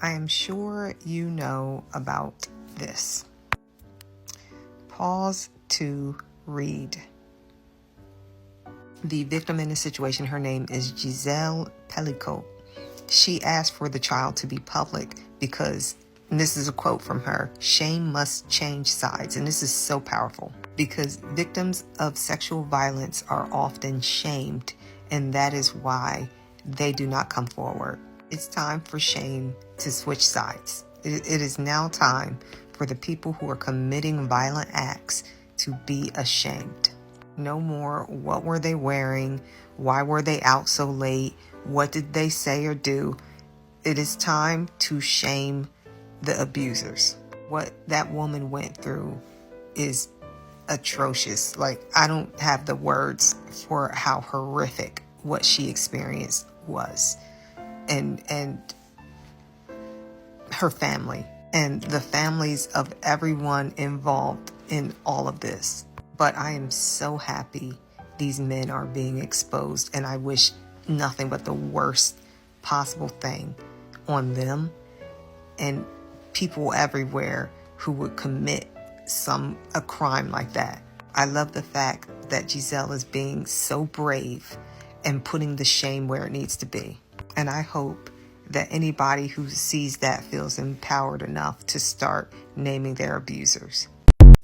I am sure you know about this. Pause to read. The victim in the situation, her name is Gisele Pelicot. She asked for the child to be public because, and this is a quote from her, shame must change sides. And this is so powerful because victims of sexual violence are often shamed, and that is why they do not come forward. It's time for shame to switch sides. It is now time for the people who are committing violent acts to be ashamed. No more, what were they wearing? Why were they out so late? What did they say or do? It is time to shame the abusers. What that woman went through is atrocious. Like, I don't have the words for how horrific what she experienced was. And her family and the families of everyone involved in all of this. But I am so happy these men are being exposed, and I wish nothing but the worst possible thing on them and people everywhere who would commit a crime like that. I love the fact that Gisele is being so brave and putting the shame where it needs to be. And I hope that anybody who sees that feels empowered enough to start naming their abusers.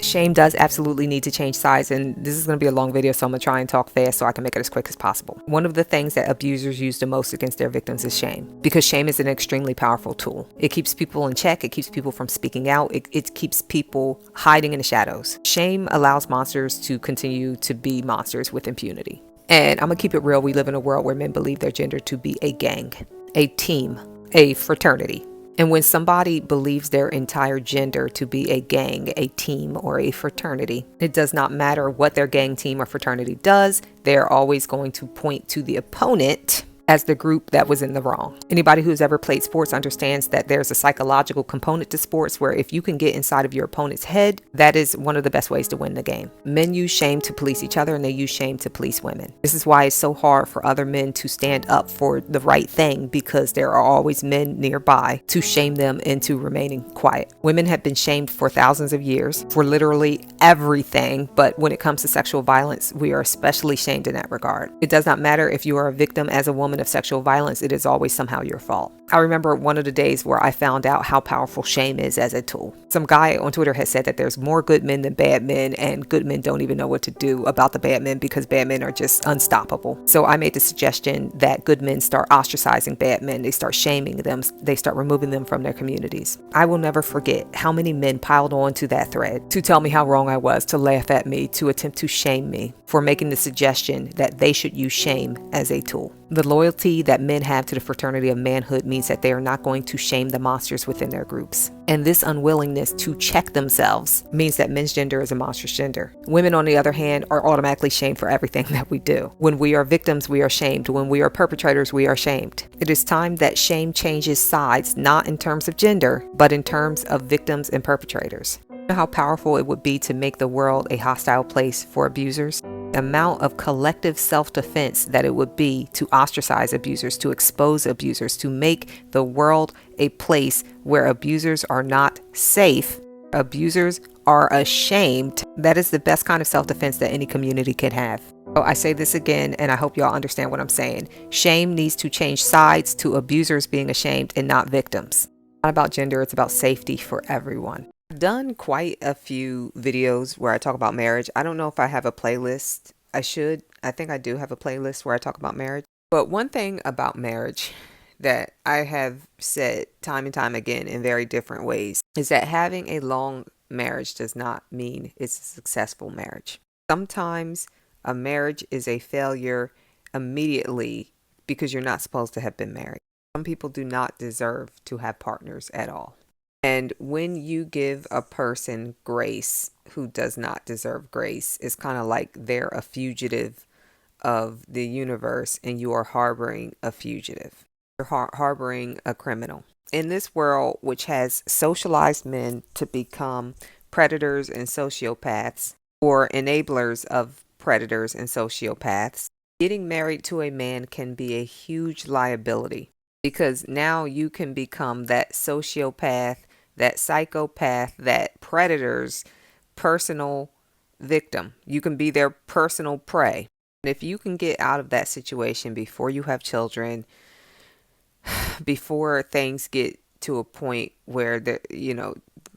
Shame does absolutely need to change sides, and this is going to be a long video, so I'm going to try and talk fast so I can make it as quick as possible. One of the things that abusers use the most against their victims is shame, because shame is an extremely powerful tool. It keeps people in check. It keeps people from speaking out. It keeps people hiding in the shadows. Shame allows monsters to continue to be monsters with impunity. And I'm going to keep it real. We live in a world where men believe their gender to be a gang, a team, a fraternity. And when somebody believes their entire gender to be a gang, a team, or a fraternity, it does not matter what their gang, team, or fraternity does. They're always going to point to the opponent as the group that was in the wrong. Anybody who's ever played sports understands that there's a psychological component to sports where if you can get inside of your opponent's head, that is one of the best ways to win the game. Men use shame to police each other, and they use shame to police women. This is why it's so hard for other men to stand up for the right thing, because there are always men nearby to shame them into remaining quiet. Women have been shamed for thousands of years for literally everything, but when it comes to sexual violence, we are especially shamed in that regard. It does not matter if you are a victim as a woman of sexual violence, it is always somehow your fault. I remember one of the days where I found out how powerful shame is as a tool. Some guy on Twitter has said that there's more good men than bad men, and good men don't even know what to do about the bad men because bad men are just unstoppable. So I made the suggestion that good men start ostracizing bad men. They start shaming them. They start removing them from their communities. I will never forget how many men piled on to that thread to tell me how wrong I was, to laugh at me, to attempt to shame me for making the suggestion that they should use shame as a tool. The loyalty that men have to the fraternity of manhood means that they are not going to shame the monsters within their groups. And this unwillingness to check themselves means that men's gender is a monstrous gender. Women, on the other hand, are automatically shamed for everything that we do. When we are victims, we are shamed. When we are perpetrators, we are shamed. It is time that shame changes sides, not in terms of gender, but in terms of victims and perpetrators. You know how powerful it would be to make the world a hostile place for abusers? The amount of collective self-defense that it would be to ostracize abusers, to expose abusers, to make the world a place where abusers are not safe, abusers are ashamed. That is the best kind of self-defense that any community can have. So I say this again, and I hope y'all understand what I'm saying. Shame needs to change sides to abusers being ashamed and not victims. It's not about gender, it's about safety for everyone. I've done quite a few videos where I talk about marriage. I don't know if I have a playlist. I should. I think I do have a playlist where I talk about marriage. But one thing about marriage that I have said time and time again in very different ways is that having a long marriage does not mean it's a successful marriage. Sometimes a marriage is a failure immediately because you're not supposed to have been married. Some people do not deserve to have partners at all. And when you give a person grace who does not deserve grace, it's kind of like they're a fugitive of the universe and you are harboring a fugitive. You're harboring a criminal. In this world, which has socialized men to become predators and sociopaths, or enablers of predators and sociopaths, getting married to a man can be a huge liability. because now you can become that sociopath, that psychopath, that predator's personal victim. You can be their personal prey. And if you can get out of that situation before you have children, before things get to a point where they're,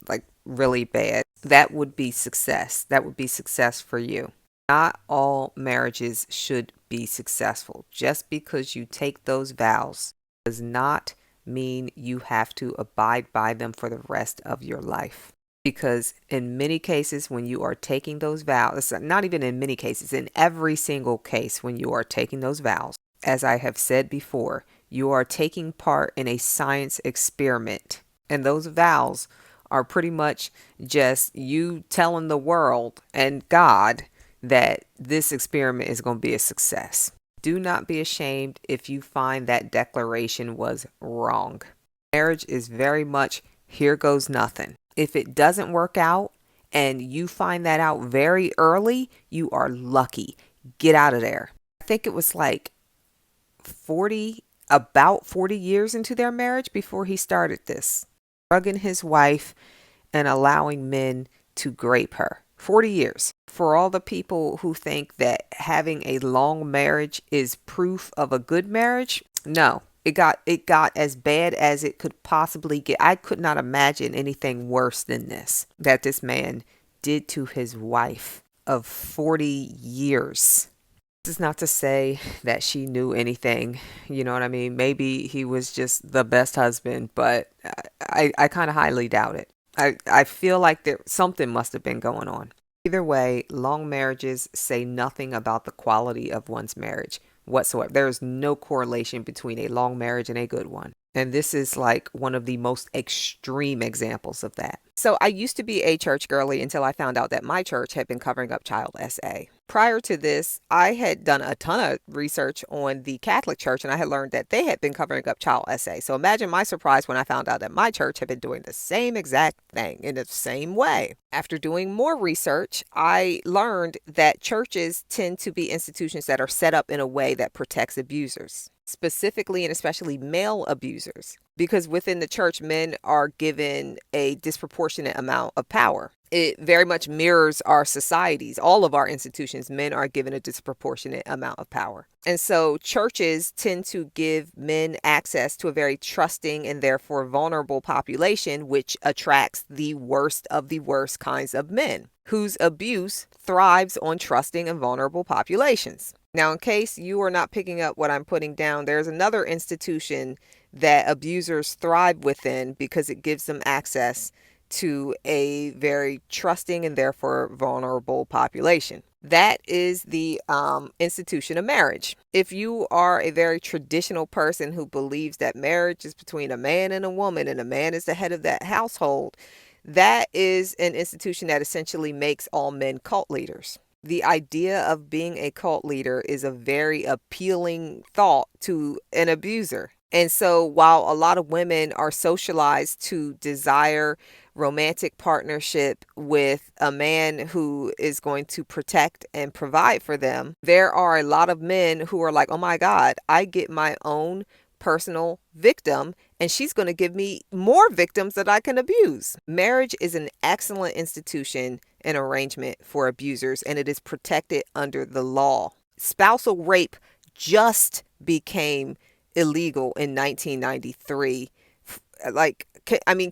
like really bad, that would be success. That would be success for you. Not all marriages should be successful. Just because you take those vows does not mean you have to abide by them for the rest of your life. Because in many cases, when you are taking those vows, not even in many cases, in every single case, when you are taking those vows, as I have said before, you are taking part in a science experiment. And those vows are pretty much just you telling the world and God that this experiment is going to be a success. Do not be ashamed if you find that declaration was wrong. Marriage is very much here goes nothing. If it doesn't work out and you find that out very early, you are lucky. Get out of there. I think it was like about 40 years into their marriage before he started this, drugging his wife and allowing men to grape her. 40 years. For all the people who think that having a long marriage is proof of a good marriage, no. It got as bad as it could possibly get. I could not imagine anything worse than this, that this man did to his wife of 40 years. This is not to say that she knew anything, you know what I mean? Maybe he was just the best husband, but I kind of highly doubt it. I feel like something must have been going on. Either way, long marriages say nothing about the quality of one's marriage whatsoever. There is no correlation between a long marriage and a good one. And this is like one of the most extreme examples of that. So I used to be a church girly until I found out that my church had been covering up child SA. Prior to this, I had done a ton of research on the Catholic Church, and I had learned that they had been covering up child SA. So imagine my surprise when I found out that my church had been doing the same exact thing in the same way. After doing more research, I learned that churches tend to be institutions that are set up in a way that protects abusers, specifically and especially male abusers, because within the church, men are given a disproportionate amount of power. It very much mirrors our societies. All of our institutions, men are given a disproportionate amount of power. And so churches tend to give men access to a very trusting and therefore vulnerable population, which attracts the worst of the worst kinds of men, whose abuse thrives on trusting and vulnerable populations. Now, in case you are not picking up what I'm putting down, there's another institution that abusers thrive within because it gives them access to a very trusting and therefore vulnerable population. That is the institution of marriage. If you are a very traditional person who believes that marriage is between a man and a woman and a man is the head of that household, that is an institution that essentially makes all men cult leaders. The idea of being a cult leader is a very appealing thought to an abuser. And so while a lot of women are socialized to desire romantic partnership with a man who is going to protect and provide for them, there are a lot of men who are like, oh my God, I get my own personal victim and she's going to give me more victims that I can abuse. Marriage is an excellent institution and arrangement for abusers, and it is protected under the law. Spousal rape just became illegal in 1993.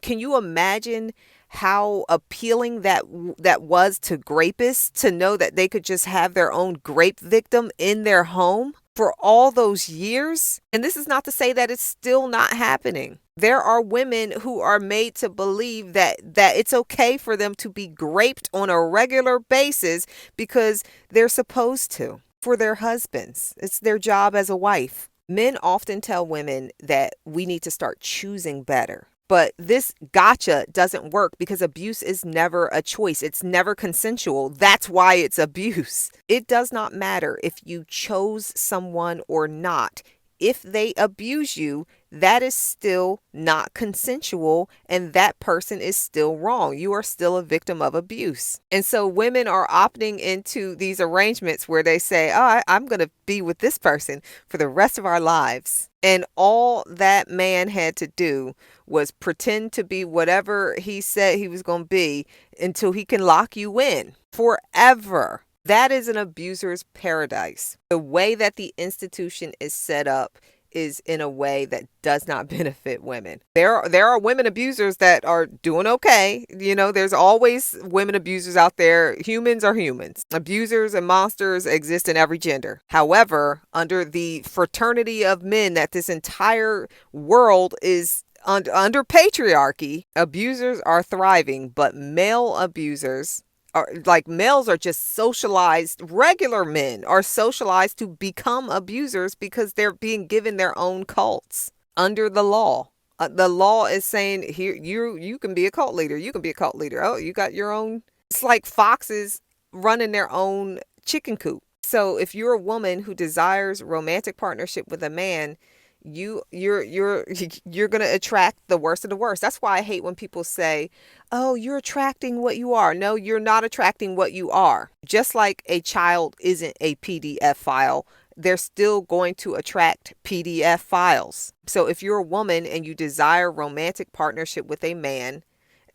Can you imagine how appealing that was to grapists to know that they could just have their own grape victim in their home for all those years? And this is not to say that it's still not happening. There are women who are made to believe that it's okay for them to be graped on a regular basis because they're supposed to, for their husbands. It's their job as a wife. Men often tell women that we need to start choosing better. But this gotcha doesn't work because abuse is never a choice. It's never consensual. That's why it's abuse. It does not matter if you chose someone or not. If they abuse you, that is still not consensual, and that person is still wrong. You are still a victim of abuse. And so women are opting into these arrangements where they say, oh, I'm going to be with this person for the rest of our lives. And all that man had to do was pretend to be whatever he said he was going to be until he can lock you in forever. That is an abuser's paradise. The way that the institution is set up is in a way that does not benefit women. There are women abusers that are doing okay. You know, there's always women abusers out there. Humans are humans. Abusers and monsters exist in every gender. However, under the fraternity of men that this entire world is under patriarchy, abusers are thriving, but male abusers males are just socialized. Regular men are socialized to become abusers because they're being given their own cults under the law. The law is saying, here, you can be a cult leader. You can be a cult leader. Oh, you got your own. It's like foxes running their own chicken coop. So if you're a woman who desires romantic partnership with a man, you're going to attract the worst of the worst. That's why I hate when people say, oh, you're attracting what you are. No, you're not attracting what you are. Just like a child isn't a PDF file, they're still going to attract PDF files. So if you're a woman and you desire romantic partnership with a man,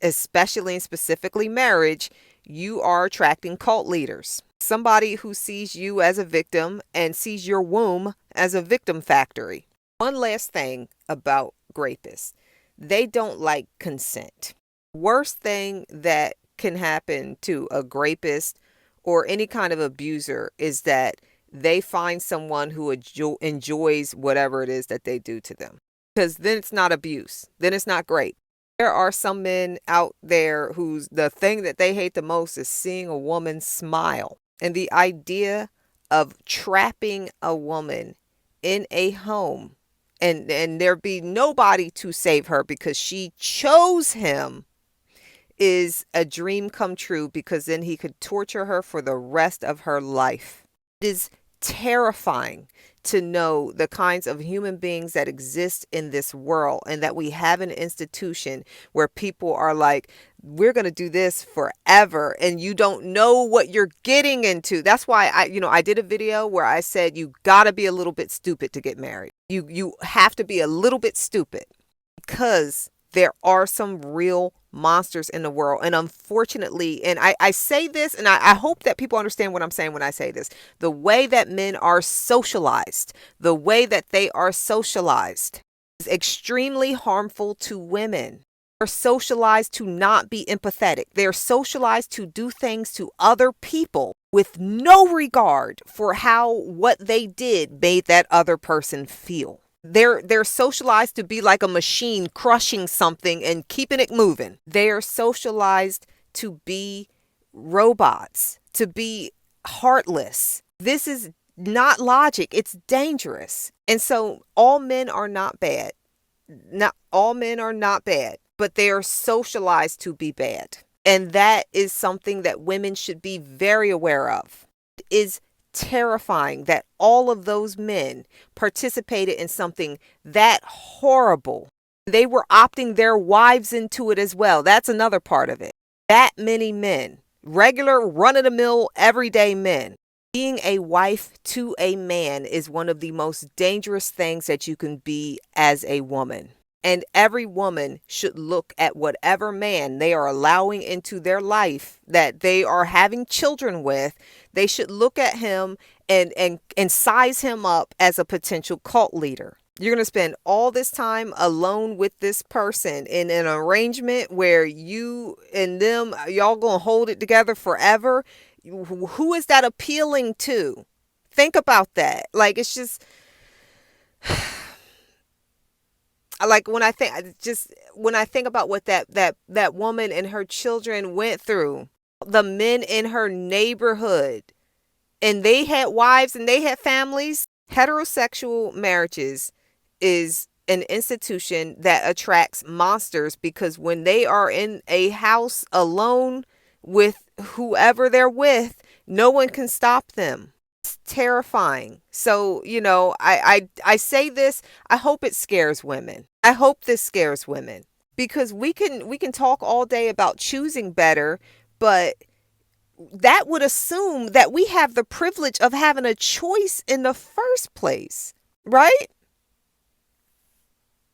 especially and specifically marriage, you are attracting cult leaders. Somebody who sees you as a victim and sees your womb as a victim factory. One last thing about rapists. They don't like consent. Worst thing that can happen to a rapist or any kind of abuser is that they find someone who enjoys whatever it is that they do to them. Because then it's not abuse. Then it's not great. There are some men out there whose the thing that they hate the most is seeing a woman smile. And the idea of trapping a woman in a home and there be nobody to save her because she chose him is a dream come true, because then he could torture her for the rest of her life. It is terrifying to know the kinds of human beings that exist in this world, and that we have an institution where people are like, we're going to do this forever, and you don't know what you're getting into. That's why I did a video where I said you got to be a little bit stupid to get married. You have to be a little bit stupid, because there are some real monsters in the world. And unfortunately, and I say this, and I hope that people understand what I'm saying when I say this, the way that men are socialized, the way that they are socialized is extremely harmful to women. They're socialized to not be empathetic. They're socialized to do things to other people with no regard for how what they did made that other person feel. They're socialized to be like a machine crushing something and keeping it moving. They are socialized to be robots, to be heartless. This is not logic. It's dangerous. And so all men are not bad. Not all men are not bad, but they are socialized to be bad. And that is something that women should be very aware of. It is terrifying that all of those men participated in something that horrible. They were opting their wives into it as well. That's another part of it. That many men, regular run-of-the-mill everyday men, being a wife to a man is one of the most dangerous things that you can be as a woman. And every woman should look at whatever man they are allowing into their life that they are having children with. They should look at him and size him up as a potential cult leader. You're going to spend all this time alone with this person in an arrangement where you and them, y'all going to hold it together forever. Who is that appealing to? Think about that. Like, it's just... like when I think about what that woman and her children went through, the men in her neighborhood, and they had wives and they had families. Heterosexual marriages is an institution that attracts monsters, because when they are in a house alone with whoever they're with, no one can stop them. It's terrifying. So, I say this, I hope it scares women. I hope this scares women, because we can talk all day about choosing better, but that would assume that we have the privilege of having a choice in the first place, right?